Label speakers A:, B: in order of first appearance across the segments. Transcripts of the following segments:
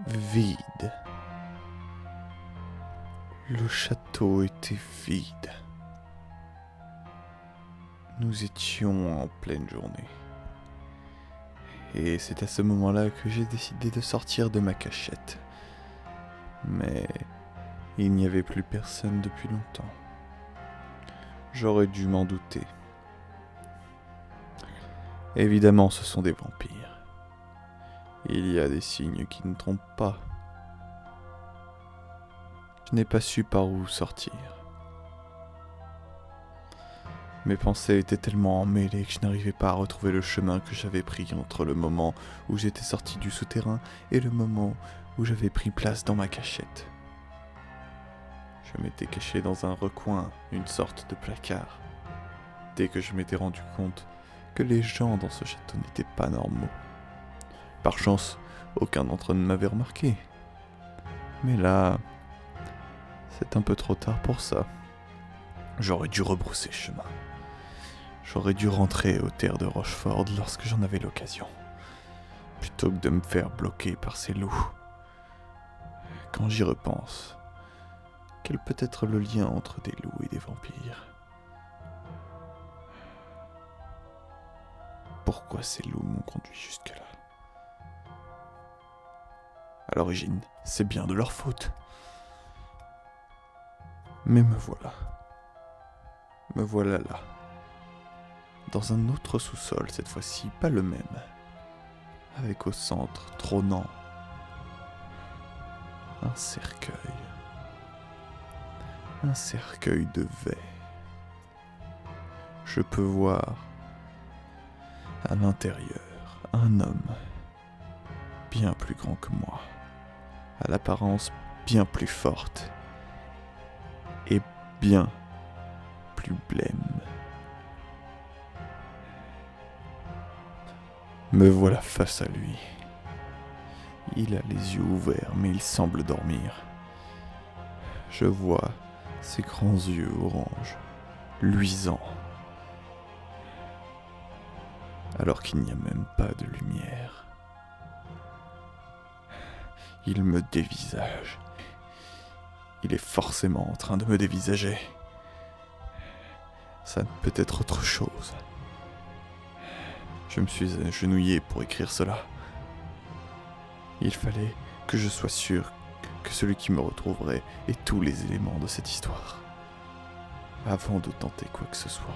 A: vide. Le château était vide. Nous étions en pleine journée. Et c'est à ce moment-là que j'ai décidé de sortir de ma cachette. Mais il n'y avait plus personne depuis longtemps. J'aurais dû m'en douter. Évidemment, ce sont des vampires. Il y a des signes qui ne trompent pas. Je n'ai pas su par où sortir. Mes pensées étaient tellement emmêlées que je n'arrivais pas à retrouver le chemin que j'avais pris entre le moment où j'étais sorti du souterrain et le moment où j'avais pris place dans ma cachette. Je m'étais caché dans un recoin, une sorte de placard. Dès que je m'étais rendu compte que les gens dans ce château n'étaient pas normaux. Par chance, aucun d'entre eux ne m'avait remarqué. Mais là, c'est un peu trop tard pour ça. J'aurais dû rebrousser chemin. J'aurais dû rentrer aux terres de Rochefort lorsque j'en avais l'occasion, plutôt que de me faire bloquer par ces loups. Quand j'y repense, quel peut être le lien entre des loups et des vampires? Pourquoi ces loups m'ont conduit jusque-là? À l'origine, c'est bien de leur faute. Mais me voilà. Me voilà là. Dans un autre sous-sol, cette fois-ci pas le même. Avec au centre, trônant, un cercueil. Un cercueil de verre. Je peux voir, à l'intérieur, un homme, bien plus grand que moi, à l'apparence bien plus forte, et bien plus blême. Me voilà face à lui. Il a les yeux ouverts, mais il semble dormir. Je vois ses grands yeux orange, luisants, alors qu'il n'y a même pas de lumière. Il me dévisage. Il est forcément en train de me dévisager. Ça ne peut être autre chose. Je me suis agenouillé pour écrire cela. Il fallait que je sois sûr que celui qui me retrouverait ait tous les éléments de cette histoire, avant de tenter quoi que ce soit.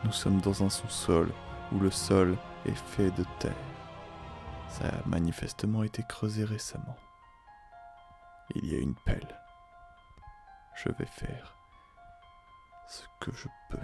A: Nous sommes dans un sous-sol où le sol est fait de terre. Ça a manifestement été creusé récemment. Il y a une pelle. Je vais faire ce que je peux.